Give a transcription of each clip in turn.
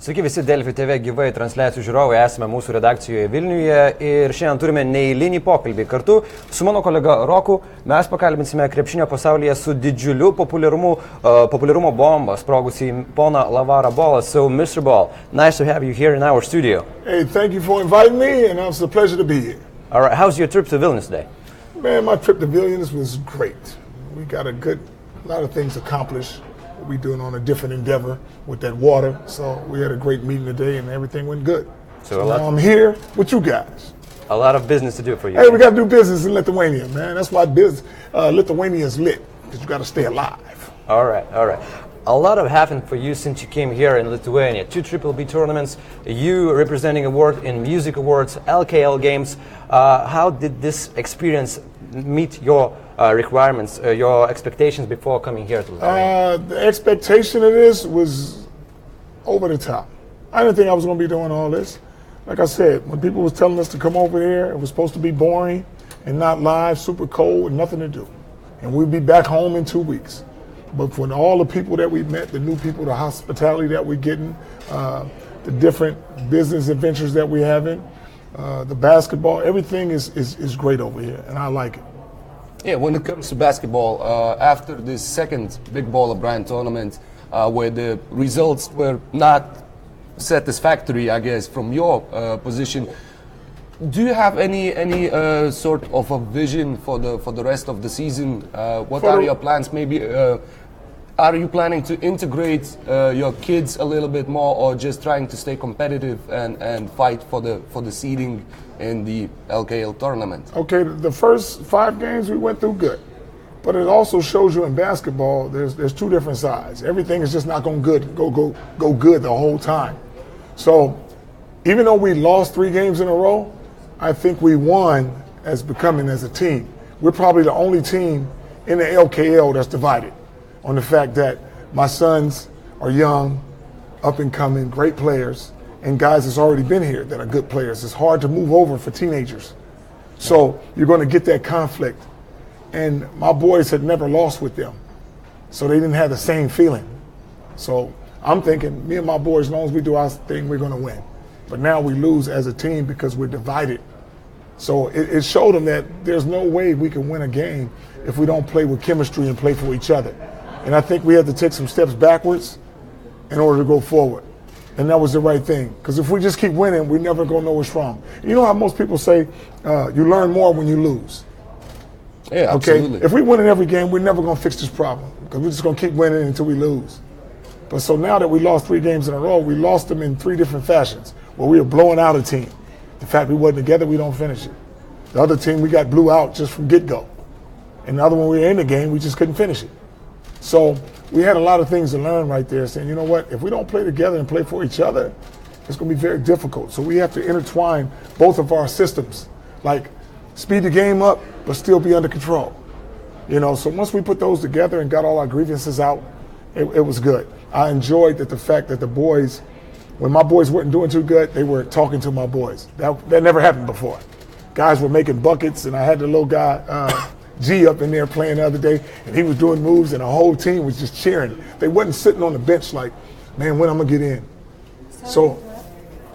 Sveiki visi Delfi TV gyvai transliacijų žiūrovai, esame mūsų redakcijoje Vilniuje ir šiandien turime neeilinį pokalbį. Kartu su mano kolega Roku mes pakalbinsime krepšinio pasaulyje su didžiuliu populiarumo bomba sprogusį poną LaVarą Ballą. So, Mr. Ball, nice to have you here in our studio. Hey, thank you for inviting me, and it's a pleasure to be here. All right, how's your trip to Vilnius today? Man, my trip to Vilnius was great. We got a lot of things accomplished. We're doing on a different endeavor with that water. So we had a great meeting today and everything went good. So now I'm here with you guys. A lot of business to do for you. Hey, we got to do business in Lithuania, man. That's why Lithuania is lit, because you got to stay alive. All right. A lot have happened for you since you came here in Lithuania. 2 Triple B tournaments, you representing award in music awards, LKL games. How did this experience meet your requirements, your expectations before coming here to Lithuania? The expectation of this was over the top. I didn't think I was going to be doing all this. Like I said, when people was telling us to come over here, it was supposed to be boring and not live, super cold, and nothing to do. And we'd be back home in 2 weeks. But for all the people that we met, the new people, the hospitality that we're getting, the different business adventures that we're having, the basketball, everything is great over here, and I like it. Yeah, when it comes to basketball, after this second Big Baller Brand tournament, where the results were not satisfactory, I guess, from your position, do you have any sort of a vision for the rest of the season? What are your plans? Maybe are you planning to integrate your kids a little bit more, or just trying to stay competitive and fight for the seeding in the LKL tournament? Okay, the first 5 games we went through good, but it also shows you in basketball there's 2 different sides. Everything is just not going go good the whole time. So even though we lost 3 games in a row, I think we won as a team. We're probably the only team in the LKL that's divided on the fact that my sons are young, up and coming, great players, and guys that's already been here that are good players. It's hard to move over for teenagers. So you're going to get that conflict. And my boys had never lost with them, so they didn't have the same feeling. So I'm thinking, me and my boys, as long as we do our thing, we're going to win. But now we lose as a team because we're divided. So it showed them that there's no way we can win a game if we don't play with chemistry and play for each other. And I think we had to take some steps backwards in order to go forward. And that was the right thing. Because if we just keep winning, we're never going to know what's wrong. You know how most people say you learn more when you lose? Yeah, absolutely. Okay? If we win in every game, we're never going to fix this problem. Because we're just going to keep winning until we lose. But so now that we lost 3 games in a row, we lost them in 3 different fashions. Where we were blowing out a team. The fact we wasn't together, we don't finish it. The other team, we got blew out just from get-go. And the other one, we were in the game, we just couldn't finish it. So we had a lot of things to learn right there, saying, you know what, if we don't play together and play for each other, it's going to be very difficult. So we have to intertwine both of our systems, like speed the game up, but still be under control. You know, so once we put those together and got all our grievances out, it was good. I enjoyed the fact that the boys, when my boys weren't doing too good, they were talking to my boys. That never happened before. Guys were making buckets, and I had the little guy, G, up in there playing the other day, and he was doing moves, and the whole team was just cheering. They wasn't sitting on the bench like, man, when I'm going to get in? So,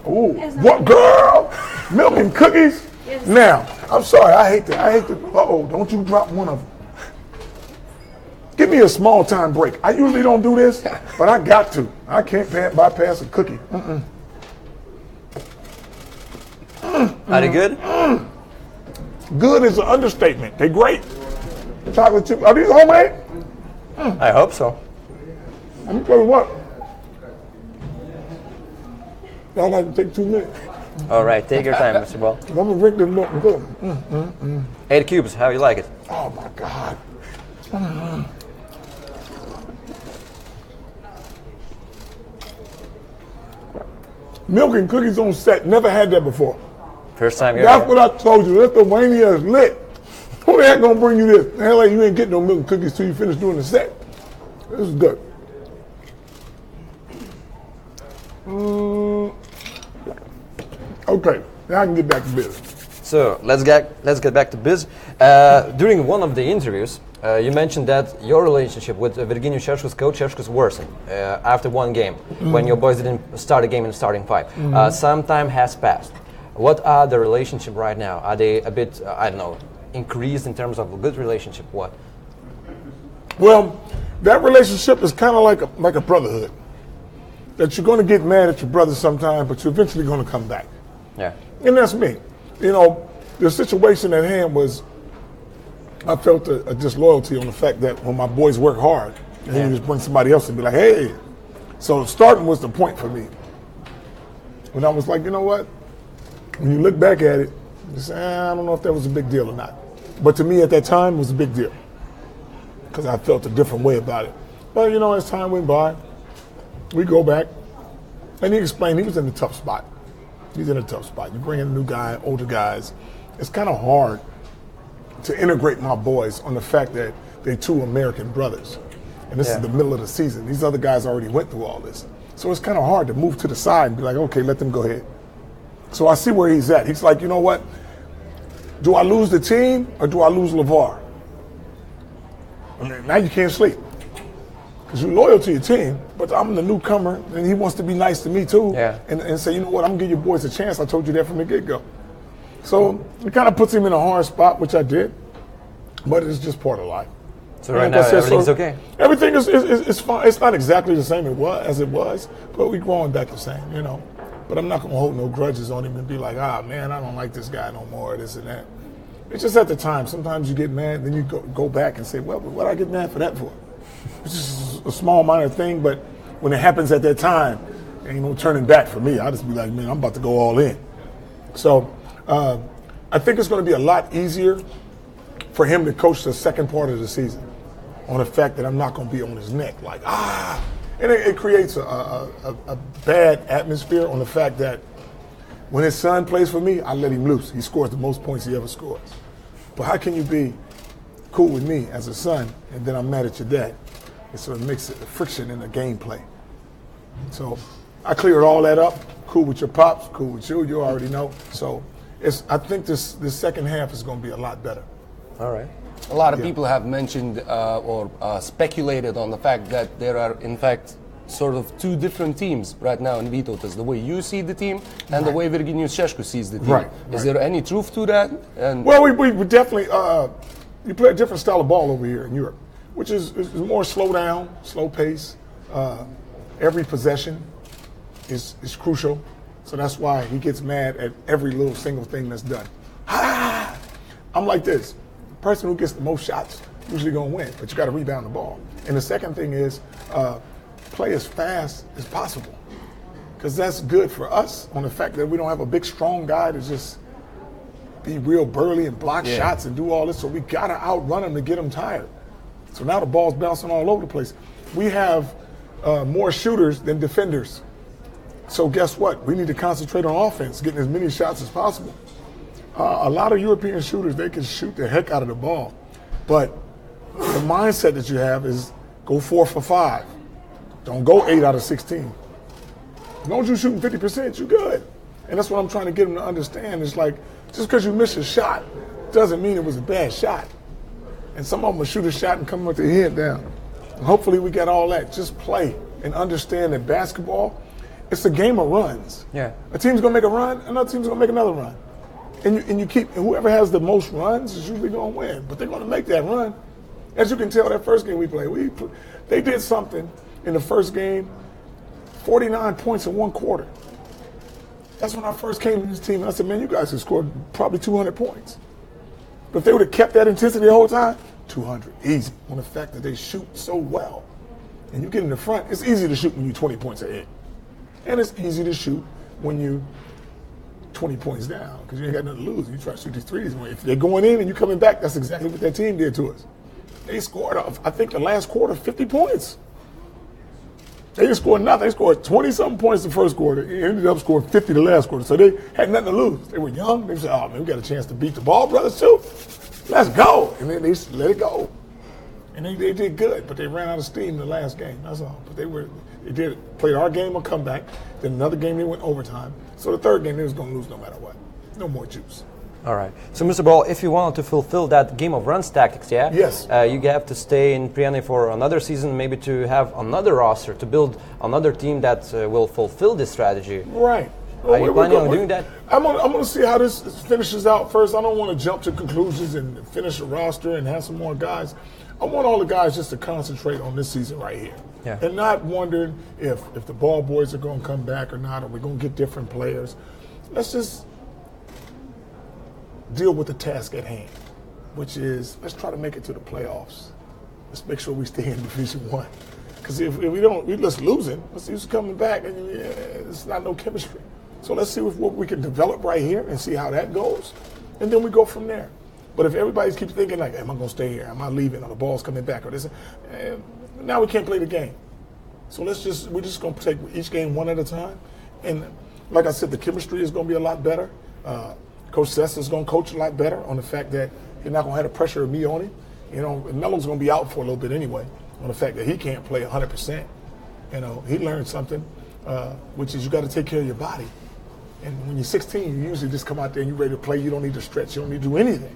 ooh, what, girl? Milk and cookies? Yes. Now, I'm sorry, I hate to, uh-oh, don't you drop one of them. Give me a small time break. I usually don't do this, but I got to. I can't bypass a cookie. Are they good? Good is an understatement. They're great. Chocolate chip. Are these homemade? I hope so. I'm gonna tell you what. Y'all like to take 2 minutes. All right, take your time, Mr. Ball. I'm gonna drink this milk and go. 8 cubes, how you like it? Oh my God. Milk and cookies on set. Never had that before. First time you're That's here? what I told you. Lithuania is lit. Who the heck gonna bring you this? The hell, you ain't getting no milk and cookies till you finish doing the set. This is good. Okay, now I can get back to business. So let's get back to biz. During one of the interviews, you mentioned that your relationship with Virginijus Šeškus, coach Šeškus, worsened after one game when your boys didn't start a game in the starting five. Some time has passed. What are the relationship right now? Are they a bit, I don't know, increased in terms of a good relationship? What? Well, that relationship is kind of like a brotherhood. That you're going to get mad at your brother sometime, but you're eventually going to come back. Yeah. And that's me. You know, the situation at hand was I felt a disloyalty on the fact that when my boys work hard, and you just bring somebody else and be like, hey. So starting was the point for me. When I was like, you know what? When you look back at it, you say, I don't know if that was a big deal or not. But to me at that time, it was a big deal because I felt a different way about it. But, you know, as time went by, we go back, and he explained he was in a tough spot. He's in a tough spot. You bring in a new guy, older guys. It's kind of hard to integrate my boys on the fact that they're two American brothers. And this is the middle of the season. These other guys already went through all this. So it's kind of hard to move to the side and be like, okay, let them go ahead. So I see where he's at. He's like, you know what? Do I lose the team or do I lose LaVar? Now you can't sleep. Because you're loyal to your team, but I'm the newcomer, and he wants to be nice to me too, and say, you know what, I'm going to give your boys a chance. I told you that from the get-go. So it kind of puts him in a hard spot, which I did, but it's just part of life. So right now, everything's okay? Everything is fine. It's not exactly the same as it was, but we're growing back the same, you know. But I'm not going to hold no grudges on him and be like, man, I don't like this guy no more, this and that. It's just at the time. Sometimes you get mad, then you go back and say, well, what I get mad for that for? It's just a small, minor thing, but when it happens at that time, ain't no turning back for me. I just be like, man, I'm about to go all in. So I think it's going to be a lot easier for him to coach the second part of the season on the fact that I'm not going to be on his neck. Like, And it creates a bad atmosphere on the fact that when his son plays for me, I let him loose. He scores the most points he ever scores. But how can you be cool with me as a son, and then I'm mad at your dad? It sort of makes it a friction in the gameplay. So I cleared all that up. Cool with your pops, cool with you. You already know. So I think this second half is going to be a lot better. All right. A lot of people have mentioned or speculated on the fact that there are, in fact, sort of two different teams right now in Vytautas, the way you see the team and the way Virginijus Šeškus sees the team. Is there any truth to that? And well, we definitely you play a different style of ball over here in Europe, which is more slow down, slow pace. Every possession is crucial, so that's why he gets mad at every little single thing that's done. I'm like this. The person who gets the most shots usually going to win, but you got to rebound the ball. And the second thing is play as fast as possible, because that's good for us on the fact that we don't have a big, strong guy to just be real burly and block shots and do all this. So we got to outrun him to get him tired. So now the ball's bouncing all over the place. We have more shooters than defenders. So guess what? We need to concentrate on offense, getting as many shots as possible. A lot of European shooters, they can shoot the heck out of the ball. But the mindset that you have is go 4 for 5. Don't go 8 out of 16. As long as you're shooting 50%, you're good. And that's what I'm trying to get them to understand. It's like, just because you miss a shot doesn't mean it was a bad shot. And some of them will shoot a shot and come with their head down. And hopefully we got all that. Just play and understand that basketball, it's a game of runs. Yeah. A team's going to make a run, another team's going to make another run. And you keep, and whoever has the most runs is usually going to win. But they're going to make that run. As you can tell, that first game we played, they did something in the first game, 49 points in one quarter. That's when I first came to this team, and I said, man, you guys have scored probably 200 points. But if they would have kept that intensity the whole time, 200, easy. On the fact that they shoot so well. And you get in the front, it's easy to shoot when you're 20 points ahead. And it's easy to shoot when you're 20 points down, because you ain't got nothing to lose. You try to shoot these threes. If they're going in and you're coming back, that's exactly what that team did to us. They scored, I think, the last quarter, 50 points. They didn't score nothing. They scored 20-something points the first quarter. They ended up scoring 50 the last quarter. So they had nothing to lose. They were young. They said, oh, man, we got a chance to beat the Ball brothers, too. Let's go. And then they let it go. And they did good, but they ran out of steam the last game. That's all. But they played our game or comeback. Then another game, they went overtime. So the third game, they was going to lose no matter what. No more juice. All right. So, Mr. Ball, if you wanted to fulfill that game of runs tactics, yeah? Yes. You have to stay in Priene for another season, maybe to have another roster, to build another team that will fulfill this strategy. Right. Are you planning on doing that? I'm gonna see how this finishes out first. I don't want to jump to conclusions and finish a roster and have some more guys. I want all the guys just to concentrate on this season right here. Yeah. And not wondering if the ball boys are going to come back or not, or we're going to get different players. Let's just deal with the task at hand, which is let's try to make it to the playoffs. Let's make sure we stay in Division One. Because if we don't, we're just losing. Let's see who's coming back, and it's not no chemistry. So let's see what we can develop right here and see how that goes, and then we go from there. But if everybody keeps thinking like, am I going to stay here? Am I leaving? Or the ball's coming back? Or this? Now we can't play the game. So we're just going to take each game one at a time. And like I said, the chemistry is going to be a lot better. Coach Sess is going to coach a lot better on the fact that he's not going to have the pressure of me on him. You know, and Melo's going to be out for a little bit anyway on the fact that he can't play 100%. You know, he learned something, which is you got to take care of your body. And when you're 16, you usually just come out there and you're ready to play. You don't need to stretch. You don't need to do anything.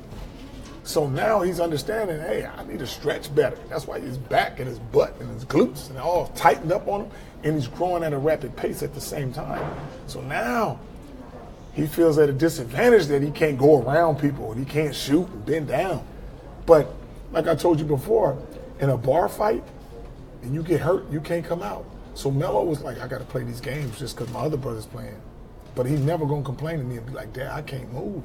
So now he's understanding, hey, I need to stretch better. That's why his back and his butt and his glutes and all tightened up on him, and he's growing at a rapid pace at the same time. So now he feels at a disadvantage that he can't go around people and he can't shoot and bend down. But like I told you before, in a bar fight, and you get hurt, you can't come out. So Melo was like, I got to play these games just because my other brother's playing. But he's never going to complain to me and be like, Dad, I can't move.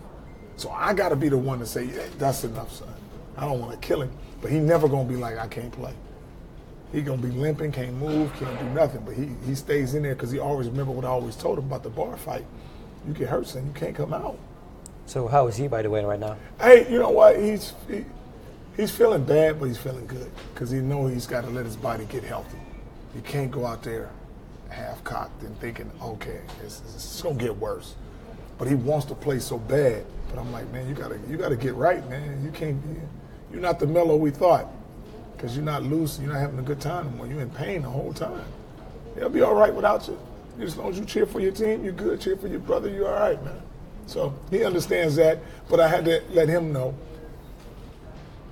So I got to be the one to say, yeah, that's enough, son. I don't want to kill him. But he's never going to be like, I can't play. He's going to be limping, can't move, can't do nothing. But he stays in there because he always remember what I always told him about the bar fight. You get hurt, son, you can't come out. So how is he, by the way, right now? Hey, you know what? He's feeling bad, but he's feeling good because he knows he's got to let his body get healthy. You can't go out there half-cocked and thinking, okay, it's going to get worse. But he wants to play so bad. But I'm like, man, you gotta get right, man. You can't. You're not the Melo we thought, because you're not loose. You're not having a good time anymore. You're in pain the whole time. They'll be all right without you. As long as you cheer for your team, you're good. Cheer for your brother, you're all right, man. So he understands that. But I had to let him know.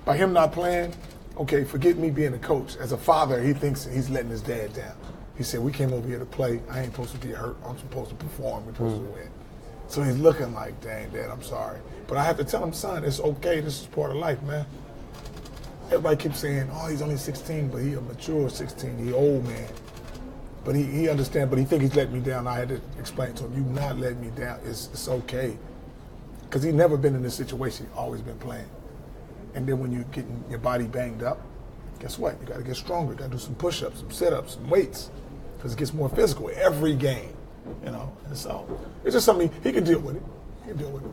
By him not playing, okay, forget me being a coach. As a father, he thinks he's letting his dad down. He said, we came over here to play. I ain't supposed to get hurt. I'm supposed to perform. We're supposed to win. So he's looking like, dang, Dad, I'm sorry. But I have to tell him, son, it's okay. This is part of life, man. Everybody keeps saying, oh, he's only 16, but he a mature 16. He old man. But he understands, but he think he's letting me down. I had to explain to him, you not letting me down. It's okay. Because he's never been in this situation. He's always been playing. And then when you're getting your body banged up, guess what? You got to get stronger. You got to do some push-ups, some sit-ups, some weights. Because it gets more physical every game. You know, and so it's just something he can deal with it. He can deal with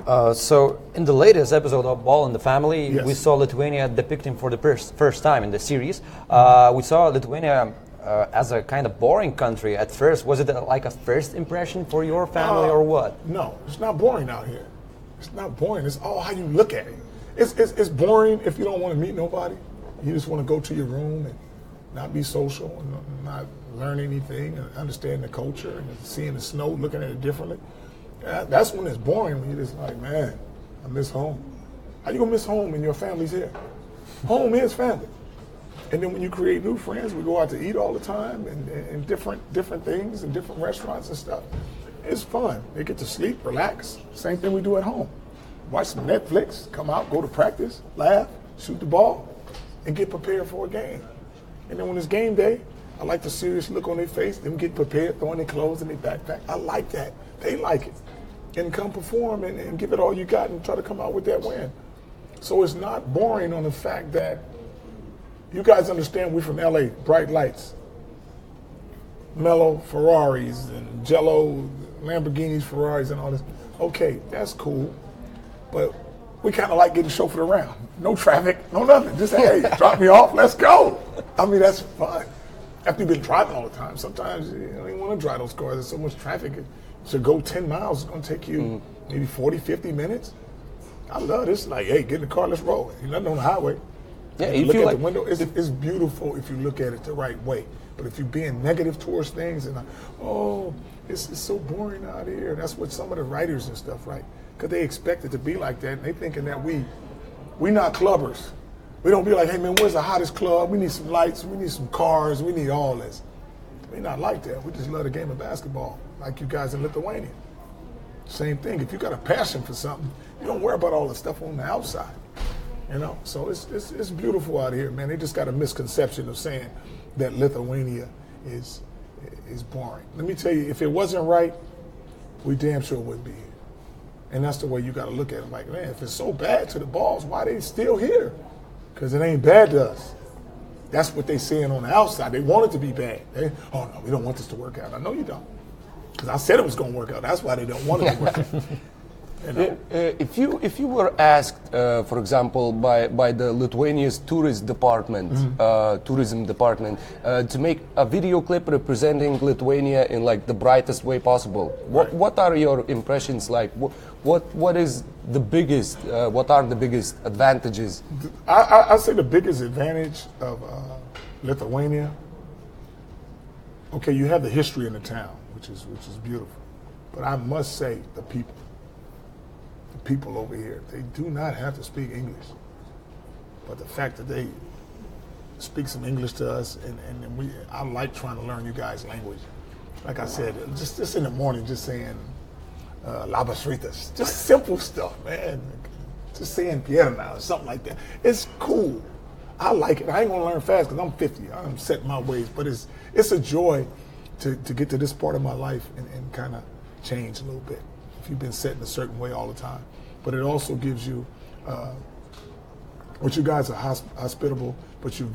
it. So in the latest episode of Ball in the Family, Yes. we saw Lithuania depicting for the first time in the series. We saw Lithuania as a kind of boring country at first. Was it like a first impression for your family or what? No, it's not boring out here. It's not boring. It's all how you look at it. It's boring if you don't want to meet nobody. You just want to go to your room and not be social and not learn anything and understand the culture and seeing the snow, looking at it differently. That's when it's boring, when you're just like, man, I miss home. How you gonna miss home when your family's here? Home is family. And then when you create new friends, we go out to eat all the time and different things and different restaurants and stuff. It's fun. They get to sleep, relax. Same thing we do at home. Watch some Netflix, come out, go to practice, laugh, shoot the ball, and get prepared for a game. And then when it's game day, I like the serious look on their face, them get prepared, throwing their clothes in their backpack. I like that. They like it. And come perform and give it all you got and try to come out with that win. So it's not boring on the fact that you guys understand we're from LA, bright lights. Mellow Ferraris and Jello, Lamborghinis, Ferraris and all this. Okay, that's cool. But we kind of like getting chauffeured around. No traffic, no nothing. Just, hey, drop me off, let's go. I mean, that's fun. After you've been driving all the time, sometimes you don't even want to drive those cars. There's so much traffic. To go 10 miles is going to take you maybe 40, 50 minutes. I love this. Like, hey, get in the car, let's roll. You're nothing on the highway. Yeah, if you look at the window, it's beautiful if you look at it the right way. But if you're being negative towards things and it's so boring out here, that's what some of the writers and stuff, right? Because they expect it to be like that, and they thinking that we not clubbers. We don't be like, hey man, where's the hottest club? We need some lights, we need some cars, we need all this. We're not like that. We just love the game of basketball, like you guys in Lithuania. Same thing. If you got a passion for something, you don't worry about all the stuff on the outside. You know, so it's beautiful out here, man. They just got a misconception of saying that Lithuania is boring. Let me tell you, if it wasn't right, we damn sure wouldn't be here. And that's the way you got to look at it. Like, man, if it's so bad to the balls, why they still here? Because it ain't bad to us. That's what they saying on the outside. They want it to be bad. Oh no, we don't want this to work out. I know you don't. Because I said it was going to work out. That's why they don't want it to work out. You know? If you were asked, for example, by the Lithuania's tourism department, to make a video clip representing Lithuania in like the brightest way possible, what are your impressions like? What is the biggest? What are the biggest advantages? I say the biggest advantage of Lithuania. Okay, you have the history in the town, which is beautiful, but I must say the people. People over here, they do not have to speak English, but the fact that they speak some English to us, and I like trying to learn you guys' language. Like I said, just in the morning, just saying labas rytas, just simple stuff, man. Just saying pierna or something like that. It's cool. I like it. I ain't gonna learn fast because I'm 50. I'm set in my ways, but it's a joy to get to this part of my life and kind of change a little bit. If you've been set in a certain way all the time. But it also gives you, what you guys are hospitable, but you're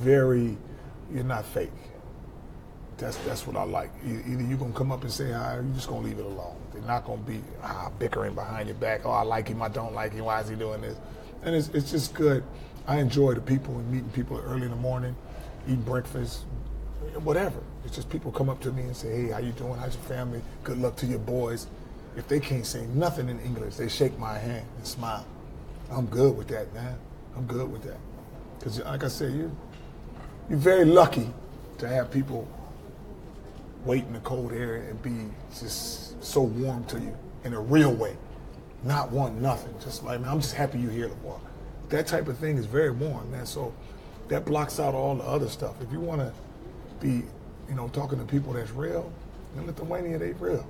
not fake. That's what I like. Either you're going to come up and say hi, or you're just going to leave it alone. They're not going to be bickering behind your back. Oh, I like him, I don't like him, why is he doing this? And it's just good. I enjoy the people and meeting people early in the morning, eating breakfast, whatever. It's just people come up to me and say, hey, how you doing? How's your family? Good luck to your boys. If they can't say nothing in English, they shake my hand and smile. I'm good with that, man. I'm good with that. Because like I said, you're very lucky to have people wait in the cold air and be just so warm to you in a real way. Not want nothing. Just like, man, I'm just happy you're here, LaVar. That type of thing is very warm, man. So that blocks out all the other stuff. If you want to be, talking to people that's real, in Lithuania, they real,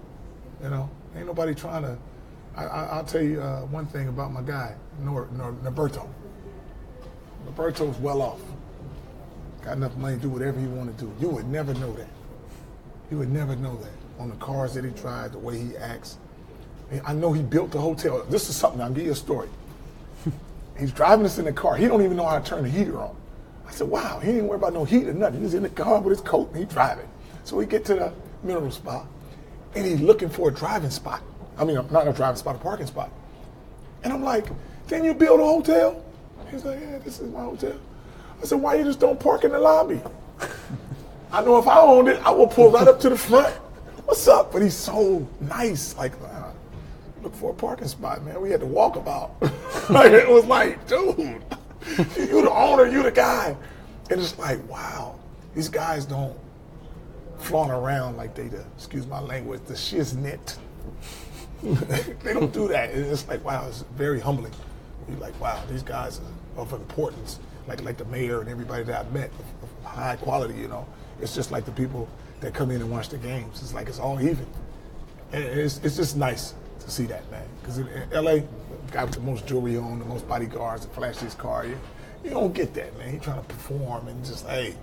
Ain't nobody trying to. I'll tell you one thing about my guy, Norberto. Norberto's well off. Got enough money to do whatever he want to do. You would never know that. You would never know that. On the cars that he drives, the way he acts. I know he built the hotel. This is something, I'll give you a story. He's driving us in the car. He don't even know how to turn the heater on. I said, wow, he ain't worried about no heat or nothing. He's in the car with his coat and he's driving. So we get to the mineral spot. And he's looking for a driving spot. I mean, not a driving spot, a parking spot. And I'm like, can you build a hotel? He's like, yeah, this is my hotel. I said, why you just don't park in the lobby? I know if I owned it, I would pull right up to the front. What's up? But he's so nice. Like, look for a parking spot, man. We had to walk about. Like, it was like, dude, you the owner, you the guy. And it's like, wow, these guys don't flaunt around like they excuse my language, the shiznit. They don't do that. It's like, wow, it's very humbling. You're like, wow, these guys are of importance, like the mayor and everybody that I've met of high quality, It's just like the people that come in and watch the games. It's like it's all even. And it's just nice to see that, man. Because in LA, the guy with the most jewelry on, the most bodyguards, the flashiest car, you don't get that, man. He's trying to perform and just, hey,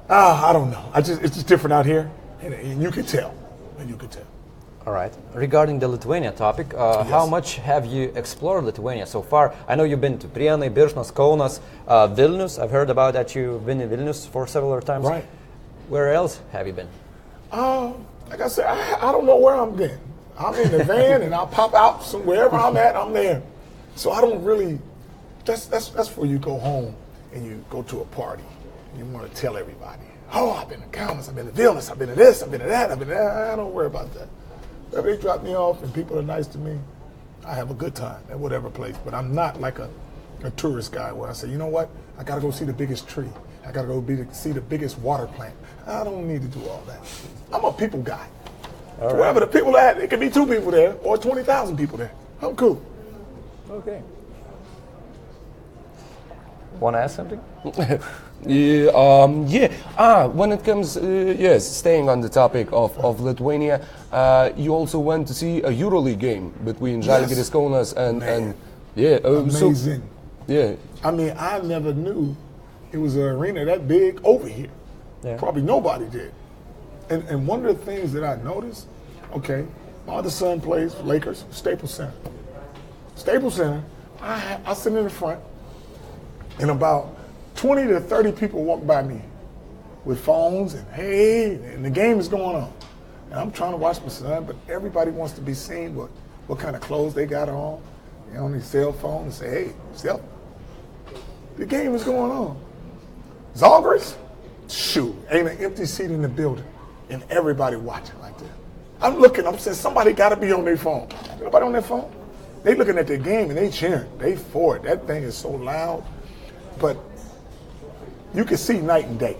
I don't know. It's just different out here, and you can tell. All right. Regarding the Lithuania topic, Yes. How much have you explored Lithuania so far? I know you've been to Prienai, Biršnos, Kaunas, Vilnius. I've heard about that you've been in Vilnius for several times. Right. Where else have you been? Like I said, I don't know where I'm been. I'm in the van, and I'll pop out wherever I'm at, I'm there. So I don't really, that's where you go home and you go to a party. You want to tell everybody, oh, I've been to Kaunas, I've been to Vilnius, I've been to this, I've been to that, I've been to that. I don't worry about that. If they drop me off and people are nice to me, I have a good time at whatever place. But I'm not like a a tourist guy where I say, you know what? I got to go see the biggest tree. I got to go see the biggest water plant. I don't need to do all that. I'm a people guy. All right. Wherever the people are at, it could be 2 people there or 20,000 people there. I'm cool. Okay. Want to ask something? When it comes, staying on the topic of Lithuania, you also went to see a EuroLeague game between Žalgiris Kaunas and Amazing. Yeah. I mean, I never knew it was an arena that big over here. Yeah. Probably nobody did. And one of the things that I noticed, okay, my other son plays for Lakers, Staples Center. Staples Center, I sit in the front, and about 20 to 30 people walk by me with phones and hey, and the game is going on. And I'm trying to watch my son, but everybody wants to be seen what kind of clothes they got on. They're on their cell phone and say, hey, selfie. The game is going on. Žalgiris, shoot, ain't an empty seat in the building, and everybody watching like that. I'm looking, I'm saying somebody got to be on their phone. Nobody on their phone? They looking at their game and they cheering. They for it. That thing is so loud. But you can see night and day.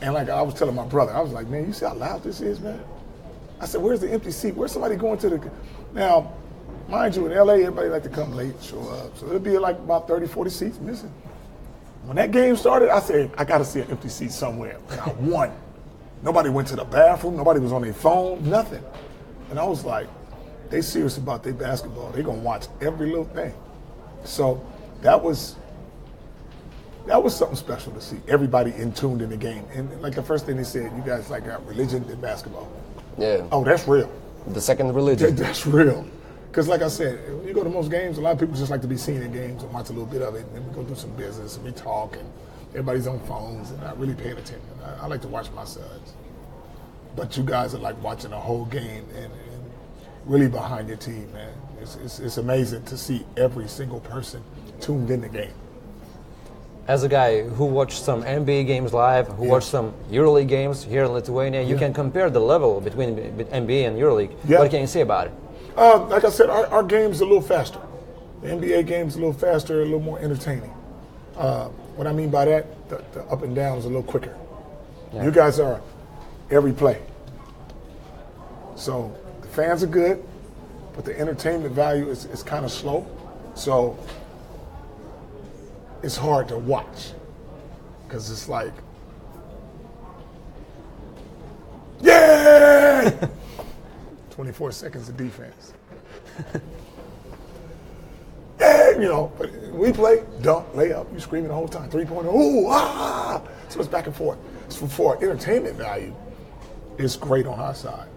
And like I was telling my brother, I was like, man, you see how loud this is, man? I said, where's the empty seat? Where's somebody going to the... Now, mind you, in LA, everybody like to come late, show up. So it'll be like about 30, 40 seats missing. When that game started, I said, I got to see an empty seat somewhere. And I won. Nobody went to the bathroom. Nobody was on their phone. Nothing. And I was like, they serious about their basketball. They going to watch every little thing. So that was something special to see. Everybody in tuned in the game. And like the first thing they said, you guys like got religion in basketball. Yeah. Oh, that's real. The second religion. That's real. Because like I said, when you go to most games, a lot of people just like to be seen in games and watch a little bit of it. And then we go do some business and we talk and everybody's on phones and not really paying attention. I like to watch my sons. But you guys are like watching a whole game and really behind your team, man. It's amazing to see every single person tuned in the game. As a guy who watched some NBA games live, who watched some EuroLeague games here in Lithuania, you can compare the level between NBA and EuroLeague. Yeah. What can you say about it? Like I said, our game's a little faster. The NBA game's a little faster, a little more entertaining. What I mean by that, the up and down is a little quicker. Yeah. You guys are every play. So the fans are good, but the entertainment value is kind of slow. So it's hard to watch because it's like, yeah! 24 seconds of defense. Yeah, you know, but we play, dunk, layup, you screaming the whole time, 3-pointer, ooh, ah! So it's back and forth. So for entertainment value, it's great on our side.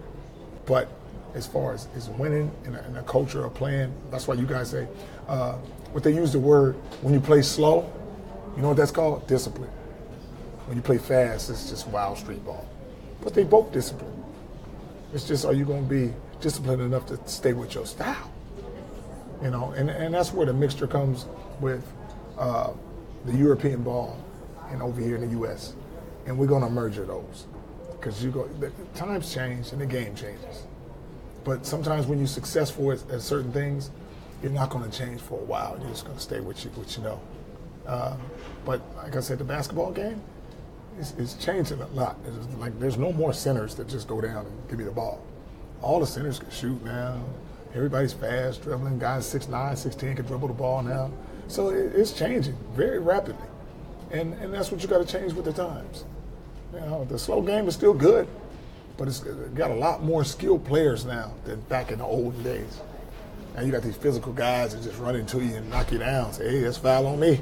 But as far as winning and a culture of playing, that's why you guys say, what they use the word, when you play slow, you know what that's called? Discipline. When you play fast, it's just wild street ball. But they both discipline. It's just, are you going to be disciplined enough to stay with your style? You know, and that's where the mixture comes with the European ball and over here in the U.S. And we're going to merge those. Because the times change and the game changes. But sometimes when you're successful at certain things, you're not going to change for a while. You're just going to stay with what you know. But like I said, the basketball game is changing a lot. There's no more centers that just go down and give me the ball. All the centers can shoot now. Everybody's fast, dribbling. Guys 6'9", 6'10" can dribble the ball now. So it's changing very rapidly. And that's what you got to change with the times. You know, the slow game is still good, but it's got a lot more skilled players now than back in the olden days. Now you got these physical guys that just run into you and knock you down. Say, hey, that's foul on me.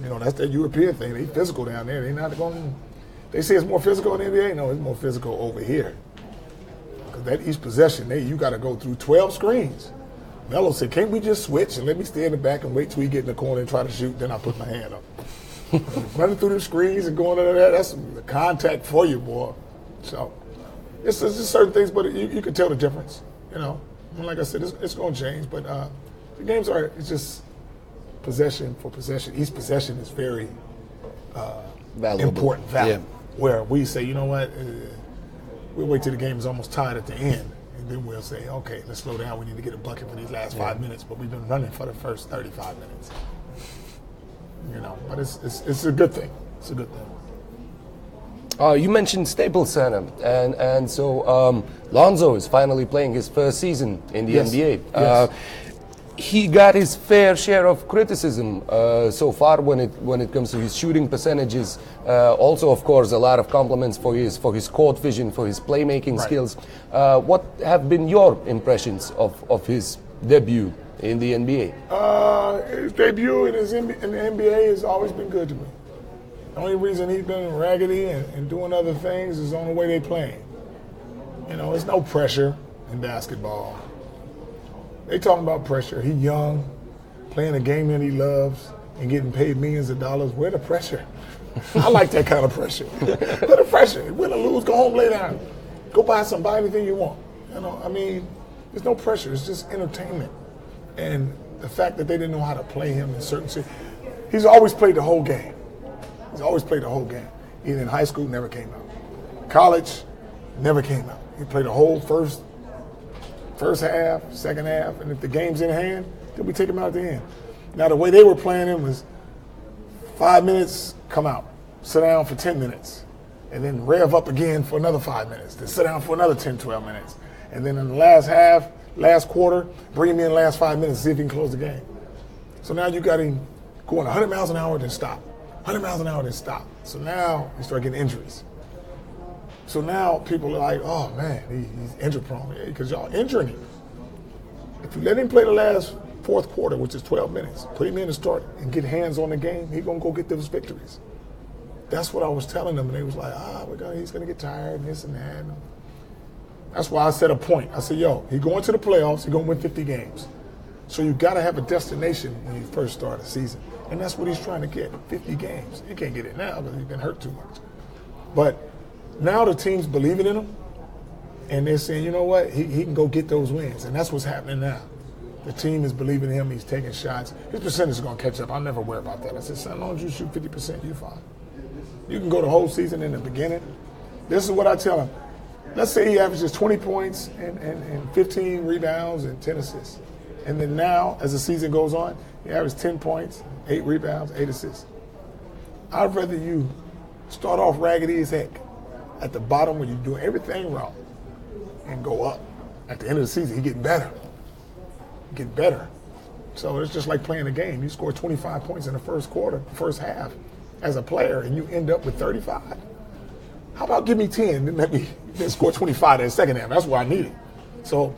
You know, that's that European thing. They physical down there. They not going. They say it's more physical in the NBA. No, it's more physical over here. Because that each possession, you got to go through 12 screens. Melo said, can't we just switch and let me stay in the back and wait till we get in the corner and try to shoot? Then I put my hand up. Running through the screens and going under that, that's the contact for you, boy. So it's just certain things, but you can tell the difference. You know, and like I said, it's going to change, but the games it's just possession for possession. Each possession is very important value. Yeah. Where we say, you know what, we'll wait till the game is almost tied at the end, And then we'll say, okay, let's slow down. We need to get a bucket for these last 5 minutes, but we've been running for the first 35 minutes. But it's a good thing. It's a good thing. You mentioned Staples Center, and so Lonzo is finally playing his first season in the Yes. NBA. Yes. He got his fair share of criticism so far when it comes to his shooting percentages. Also, of course, a lot of compliments for his court vision, for his playmaking Right. skills. What have been your impressions of his debut in the NBA? His debut in the NBA has always been good to me. The only reason he's been raggedy and doing other things is on the way they playing. There's no pressure in basketball. They talking about pressure. He young, playing a game that he loves, and getting paid millions of dollars. Where the pressure? I like that kind of pressure. Where the pressure? Win or lose, go home, lay down. Go buy anything you want. There's no pressure. It's just entertainment. And the fact that they didn't know how to play him in certain situations. He's always played the whole game. He's always played the whole game. Even in high school, never came out. College, never came out. He played the whole first half, second half, and if the game's in hand, then we take him out at the end. Now, the way they were playing him was 5 minutes, come out, sit down for 10 minutes, and then rev up again for another 5 minutes, then sit down for another 10, 12 minutes. And then in the last half, last quarter, bring him in the last 5 minutes, see if he can close the game. So now you got him going 100 miles an hour, then stop. 100 miles an hour, then stop. So now you start getting injuries. So now people are like, oh man, he's injury prone because y'all injuring him. If you let him play the last fourth quarter, which is 12 minutes, put him in to start and get hands on the game, he's going to go get those victories. That's what I was telling them, and they was like, he's going to get tired and this and that. And that's why I set a point. I said, he's going to the playoffs, he's going to win 50 games. So you got to have a destination when you first start a season. And that's what he's trying to get, 50 games. He can't get it now because he's been hurt too much. But now the team's believing in him, and they're saying, you know what, he can go get those wins. And that's what's happening now. The team is believing in him. He's taking shots. His percentage is going to catch up. I'll never worry about that. I said, son, as long as you shoot 50%, you're fine. You can go the whole season in the beginning. This is what I tell him. Let's say he averages 20 points and 15 rebounds and 10 assists. And then now, as the season goes on, he averages 10 points, 8 rebounds, 8 assists. I'd rather you start off raggedy as heck at the bottom when you're doing everything wrong and go up. At the end of the season, he's getting better. Get better. So it's just like playing a game. You score 25 points in the first quarter, first half as a player, and you end up with 35. How about give me 10 and let me then score 25 in the second half? That's what I needed. So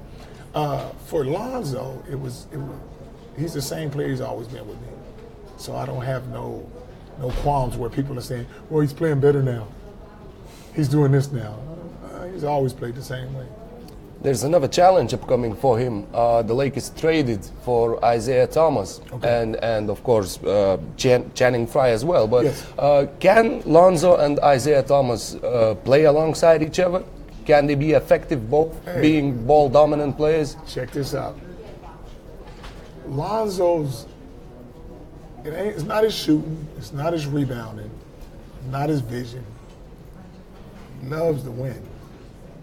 for Lonzo, he's the same player he's always been with me. So I don't have no qualms where people are saying, well, he's playing better now. He's doing this now. He's always played the same way. There's another challenge upcoming for him. The Lakers traded for Isaiah Thomas and of course Channing Frye as well. But yes. Can Lonzo and Isaiah Thomas play alongside each other? Can they be effective both being ball dominant players? Check this out. Lonzo's, it's not his shooting, it's not his rebounding, not his vision. He loves to win.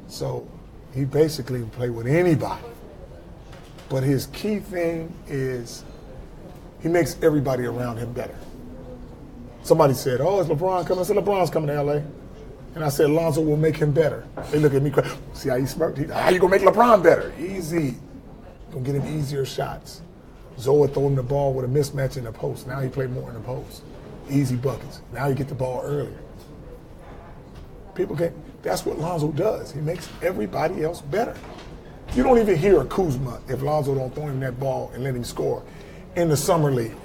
So he basically can play with anybody. But his key thing is he makes everybody around him better. Somebody said, oh, is LeBron coming? I said, LeBron's coming to L.A. And I said, Lonzo will make him better. They look at me, see how he smirked? How you going to make LeBron better? Easy. Going to get him easier shots. Zoe throw him the ball with a mismatch in the post. Now he play more in the post. Easy buckets. Now you get the ball earlier. People can't. That's what Lonzo does. He makes everybody else better. You don't even hear a Kuzma if Lonzo don't throw him that ball and let him score in the summer league.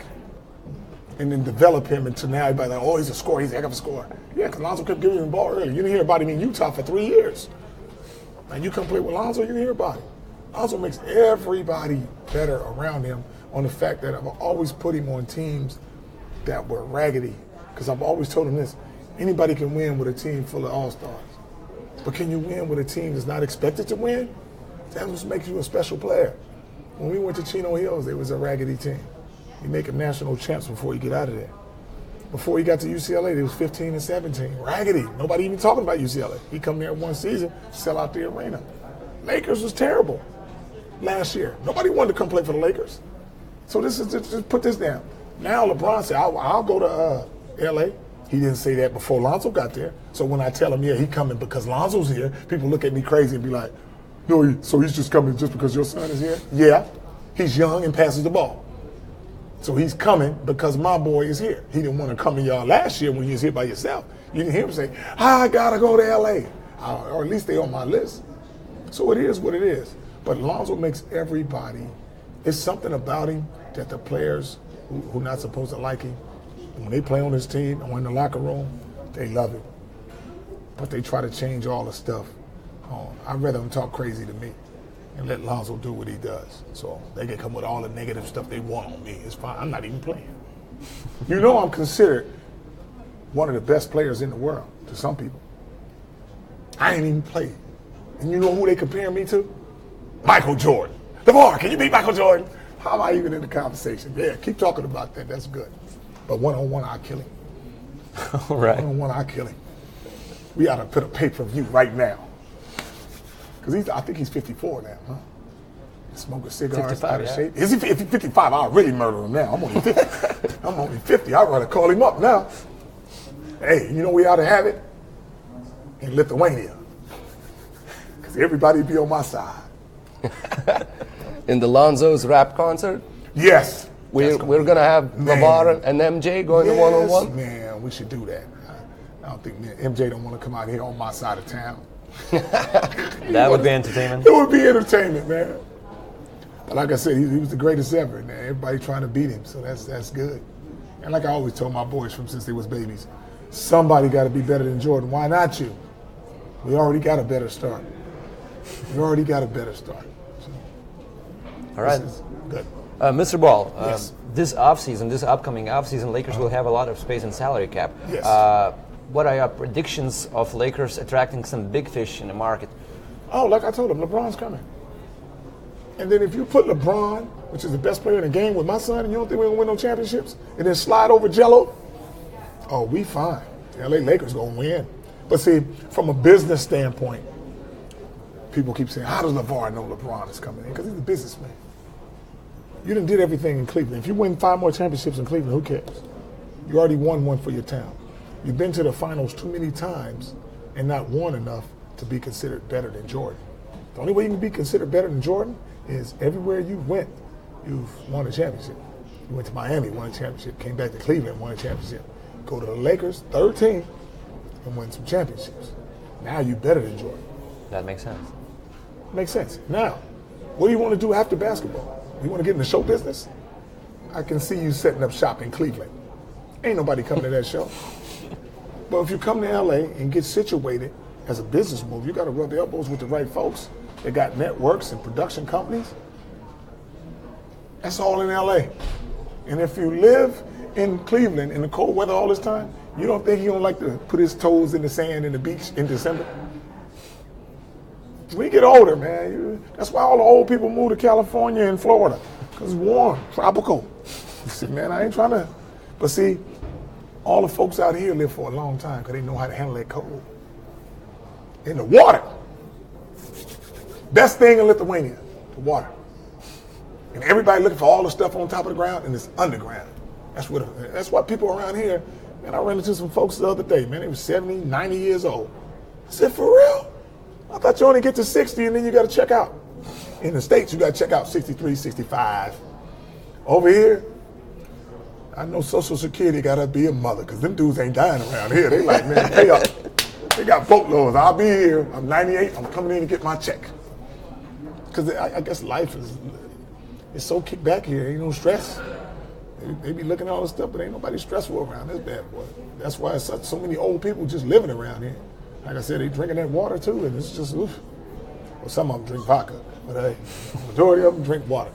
And then develop him until now everybody's like, oh, he's a scorer, he's a heck of a scorer. Yeah, because Lonzo kept giving him the ball early. You didn't hear about him in Utah for 3 years. And you come play with Lonzo, you didn't hear about him. Lonzo makes everybody better around him on the fact that I've always put him on teams that were raggedy. Because I've always told him this, anybody can win with a team full of all-stars. But can you win with a team that's not expected to win? That's what makes you a special player. When we went to Chino Hills, it was a raggedy team. You make them national champs before you get out of there. Before he got to UCLA, they was 15 and 17. Raggedy. Nobody even talking about UCLA. He come there one season, sell out the arena. Lakers was terrible last year. Nobody wanted to come play for the Lakers. So this is just put this down. Now LeBron said, I'll go to L.A. He didn't say that before Lonzo got there. So when I tell him, yeah, he coming because Lonzo's here, people look at me crazy and be like, no, so he's just coming just because your son is here? Yeah, he's young and passes the ball. So he's coming because my boy is here. He didn't want to come to y'all last year when you was here by yourself. You didn't hear him say, I got to go to L.A. Or at least they on my list. So it is what it is. But Lonzo makes everybody, it's something about him that the players who not supposed to like him, when they play on his team or in the locker room, they love him. But they try to change all the stuff. I'd rather them talk crazy to me and let Lonzo do what he does. So they can come with all the negative stuff they want on me. It's fine. I'm not even playing. You know I'm considered one of the best players in the world to some people. I ain't even played. And you know who they compare me to? Michael Jordan. LaVar, can you beat Michael Jordan? How am I even in the conversation? Yeah, keep talking about that. That's good. But one-on-one, I'll kill him. All right. One-on-one, I'll kill him. We ought to put a pay-per-view right now. Because I think he's 54 now, huh? Smoking cigars, 55, out of yeah. shape. Is he 55? I'll really murder him now. I'm only 50. I'm only 50. I'd rather call him up now. Hey, you know we ought to have it? In Lithuania. Because everybody be on my side. In the Lonzo's rap concert, Yes. we're going to have LaVar and MJ going to one-on-one. Man, we should do that. I don't think MJ don't want to come out here on my side of town. That would be entertainment. It would be entertainment, man. But like I said, he was the greatest ever, man. Everybody trying to beat him, so that's good. And like I always told my boys from since they was babies, somebody got to be better than Jordan. Why not you? We already got a better start. We already got a better start. So, All right. good. Mr. Ball, Yes. this upcoming offseason, Lakers will have a lot of space in salary cap. Yes. What are your predictions of Lakers attracting some big fish in the market? Oh, like I told him, LeBron's coming. And then if you put LeBron, which is the best player in the game, with my son, and you don't think we're going to win no championships, and then slide over Jello, oh, we fine. The LA Lakers going to win. But see, from a business standpoint, people keep saying, how does LaVar know LeBron is coming in? Because he's a businessman. You done did everything in Cleveland. If you win 5 more championships in Cleveland, who cares? You already won one for your town. You've been to the finals too many times and not won enough to be considered better than Jordan. The only way you can be considered better than Jordan is everywhere you went, you've won a championship. You went to Miami, won a championship. Came back to Cleveland, won a championship. Go to the Lakers, third team, and win some championships. Now you're better than Jordan. That makes sense. Makes sense. Now, what do you want to do after basketball? You want to get in the show business? I can see you setting up shop in Cleveland. Ain't nobody coming to that show. But if you come to LA and get situated as a business move, you got to rub elbows with the right folks. They got networks and production companies. That's all in LA. And if you live in Cleveland in the cold weather all this time, you don't think he don't like to put his toes in the sand in the beach in December? When you get older, man, that's why all the old people move to California and Florida, because it's warm, tropical. You see, man, I ain't trying to, but see, all the folks out here live for a long time because they know how to handle that cold. In the water. Best thing in Lithuania, the water. And everybody looking for all the stuff on top of the ground, and it's underground. That's why people around here, man, I ran into some folks the other day, man, they were 70, 90 years old. I said, for real? I thought you only get to 60 and then you got to check out. In the States, you got to check out 63, 65. Over here, I know Social Security got to be a mother because them dudes ain't dying around here. They like, man, pay up. They got boatloads. I'll be here. I'm 98. I'm coming in to get my check. Because I guess life is so kicked back here. Ain't no stress. They be looking at all this stuff, but ain't nobody stressful around this bad boy. That's why it's so many old people just living around here. Like I said, they drinking that water too, and it's just, oof. Well, some of them drink vodka, but hey, the majority of them drink water.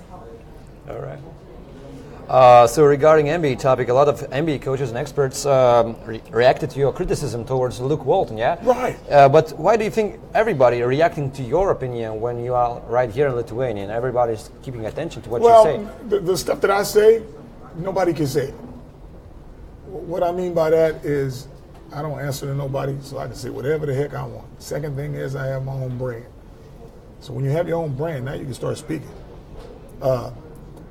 All right. So regarding NBA topic, a lot of NBA coaches and experts reacted to your criticism towards Luke Walton, yeah? Right. But why do you think everybody are reacting to your opinion when you are right here in Lithuania and everybody's keeping attention to what you say? Well, the stuff that I say, nobody can say. What I mean by that is I don't answer to nobody, so I can say whatever the heck I want. Second thing is I have my own brand. So when you have your own brand, now you can start speaking.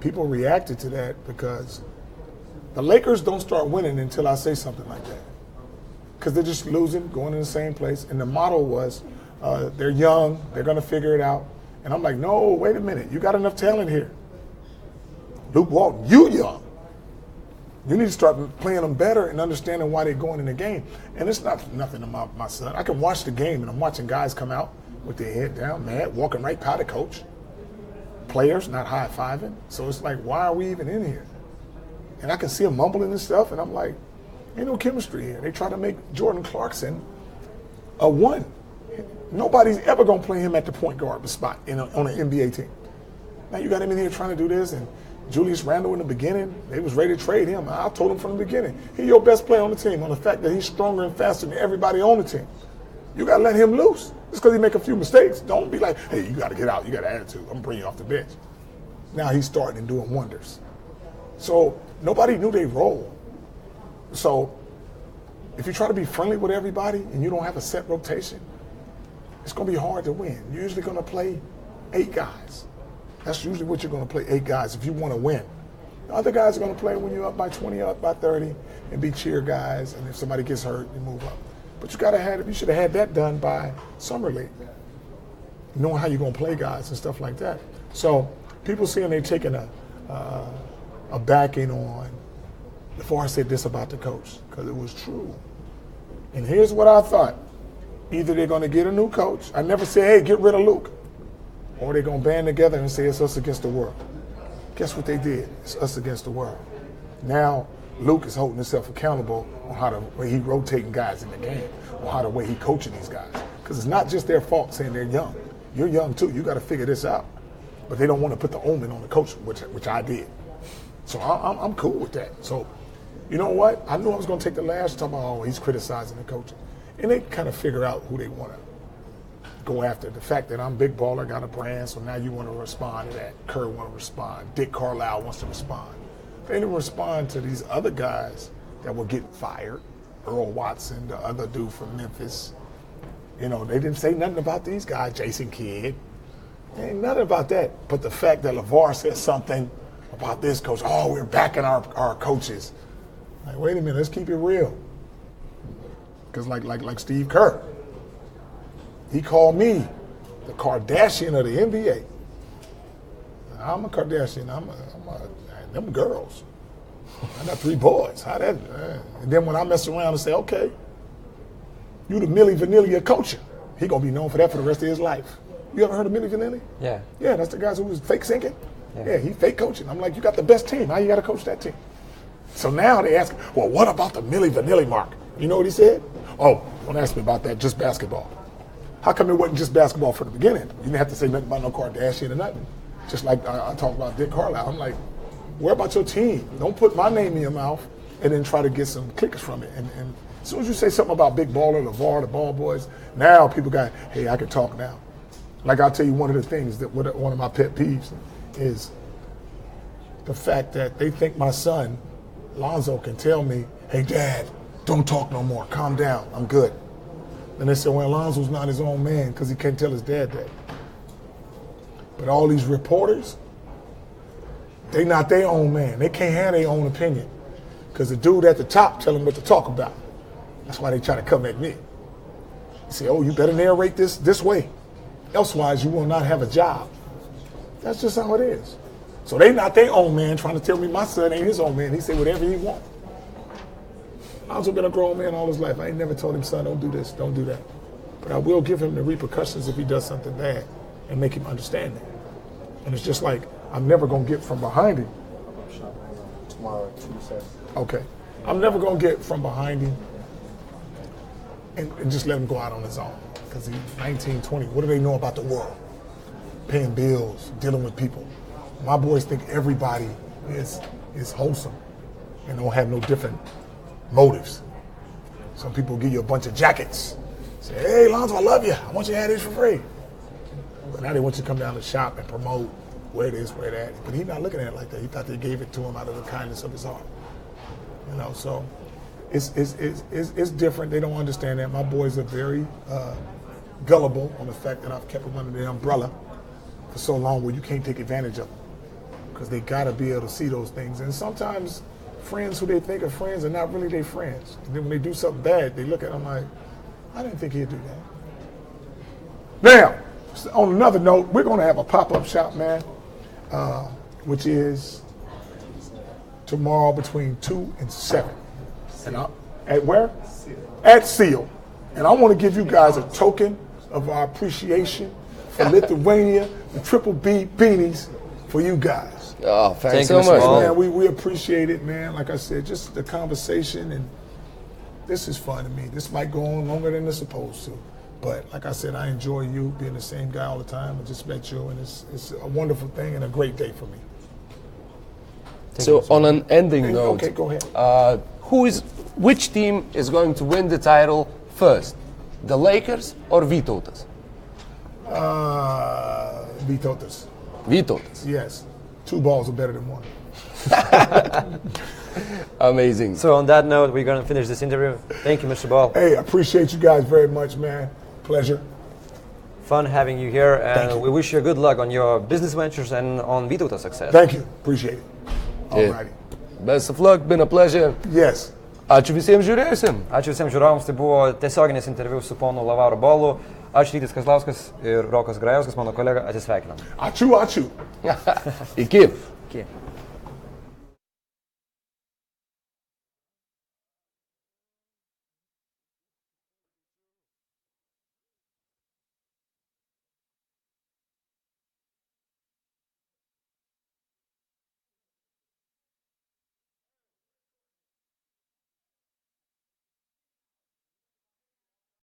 People reacted to that because the Lakers don't start winning until I say something like that. Because they're just losing, going in the same place. And the model was, they're young, they're going to figure it out. And I'm like, no, wait a minute. You got enough talent here. Luke Walton, you young. You need to start playing them better and understanding why they're going in the game. And it's not nothing about my son. I can watch the game, and I'm watching guys come out with their head down, mad, walking right by the coach. Players not high-fiving. So it's like, why are we even in here? And I can see them mumbling and stuff, and I'm like, ain't no chemistry here. They try to make Jordan Clarkson a one. Nobody's ever going to play him at the point guard spot on an NBA team. Now you got him in here trying to do this, and Julius Randle in the beginning, they was ready to trade him. I told him from the beginning, he's your best player on the team on the fact that he's stronger and faster than everybody on the team. You got to let him loose. Just because he make a few mistakes, don't be like, hey, you got to get out. You got an attitude. I'm going to bring you off the bench. Now he's starting and doing wonders. So nobody knew their role. So if you try to be friendly with everybody and you don't have a set rotation, it's going to be hard to win. You're usually going to play 8 guys. That's usually what you're going to play, 8 guys, if you want to win. The other guys are going to play when you're up by 20, up by 30, and be cheer guys, and if somebody gets hurt, you move up. But you should have had that done by Summer League, knowing how you're going to play guys and stuff like that. So people saying they're taking a backing on, before I said this about the coach, because it was true. And here's what I thought. Either they're going to get a new coach. I never said, hey, get rid of Luke. Or they're going to band together and say it's us against the world. Guess what they did? It's us against the world. Now, Luke is holding himself accountable on how the way he rotating guys in the game, or how the way he coaching these guys. Because it's not just their fault saying they're young. You're young too. You got to figure this out. But they don't want to put the omen on the coach, which I did. So I'm cool with that. So, you know what? I knew I was going to take the lash, talking about, oh, he's criticizing the coaching. And they kind of figure out who they want to go after. The fact that I'm big baller, got a brand, so now you want to respond to that. Kerr want to respond. Dick Carlisle wants to respond. They didn't respond to these other guys that were getting fired. Earl Watson, the other dude from Memphis. You know, they didn't say nothing about these guys. Jason Kidd. Ain't nothing about that. But the fact that LaVar said something about this coach, oh, we're backing our coaches. Like, wait a minute, let's keep it real. Because like Steve Kerr, he called me the Kardashian of the NBA. I'm a Kardashian. Them girls. I got 3 boys. How that? And then when I mess around and say, okay, you the Milli Vanilli of coaching, he gonna be known for that for the rest of his life. You ever heard of Milli Vanilli? Yeah. Yeah, that's the guys who was fake singing. Yeah, he fake coaching. I'm like, you got the best team. How you got to coach that team? So now they ask, well, what about the Milli Vanilli mark? You know what he said? Oh, don't ask me about that, just basketball. How come it wasn't just basketball from the beginning? You didn't have to say nothing about no Kardashian or nothing. Just like I talked about Dick Carlisle. I'm like, where about your team? Don't put my name in your mouth and then try to get some clicks from it. And as soon as you say something about Big Baller, LaVar, the Ball Boys, now people got, hey, I can talk now. Like I'll tell you one of the things that one of my pet peeves is the fact that they think my son, Lonzo, can tell me, hey, Dad, don't talk no more. Calm down. I'm good. And they say, well, Lonzo's not his own man because he can't tell his dad that. But all these reporters, they not their own man. They can't have their own opinion because the dude at the top tell them what to talk about. That's why they try to come at me. They say, oh, you better narrate this way. Elsewise, you will not have a job. That's just how it is. So they not their own man trying to tell me my son ain't his own man. He say whatever he want. Lonzo been a grown man all his life. I ain't never told him, son, don't do this, don't do that. But I will give him the repercussions if he does something bad and make him understand it. And it's just like, I'm never going to get from behind him. Tomorrow, Tuesday. Okay. I'm never going to get from behind him and just let him go out on his own. Because he's 19, 20. What do they know about the world? Paying bills, dealing with people. My boys think everybody is wholesome and don't have no different motives. Some people give you a bunch of jackets. Say, hey, Lonzo, I love you. I want you to have this for free. But now they want you to come down to the shop and promote, wear this, wear that. But he's not looking at it like that. He thought they gave it to him out of the kindness of his heart. You know, so it's different. They don't understand that. My boys are very gullible on the fact that I've kept them under the umbrella for so long where you can't take advantage of them because they got to be able to see those things. And sometimes friends who they think are friends are not really their friends. And then when they do something bad, they look at them like, I didn't think he'd do that. Now, on another note, we're going to have a pop-up shop, man, which is tomorrow between 2 and 7. And at where? At Seal. And I want to give you guys a token of our appreciation for Lithuania, the Triple B beanies for you guys. Oh, thanks Thank so you, much, Mr. man. Man, we appreciate it, man. Like I said, just the conversation, and this is fun to me. This might go on longer than it's supposed to. But like I said, I enjoy you being the same guy all the time. I just met you, and it's a wonderful thing and a great day for me. So on an ending note, Okay, go ahead. which team is going to win the title first? The Lakers or Vytautas? Vytautas. Vytautas. Yes. 2 balls are better than 1. Amazing. So on that note, we're going to finish this interview. Thank you, Mr. Ball. Hey, I appreciate you guys very much, man. Pleasure. Fun having you here, Thank and you. we wish you good luck on your business ventures and on Vytautas success. Thank you. Appreciate it. All Yeah. righty. Best of luck, been a pleasure. Yes. Ačiū visiems žiūrėjusiems. Ačiū visiems žiūrovams, tai buvo tiesioginis interviu su ponu LaVaru Ballu. Aš Rytis Kazlauskas ir Rokas Grajauskas, mano kolega, atsisveikinam. Ačiū, ačiū. Iki. Iki.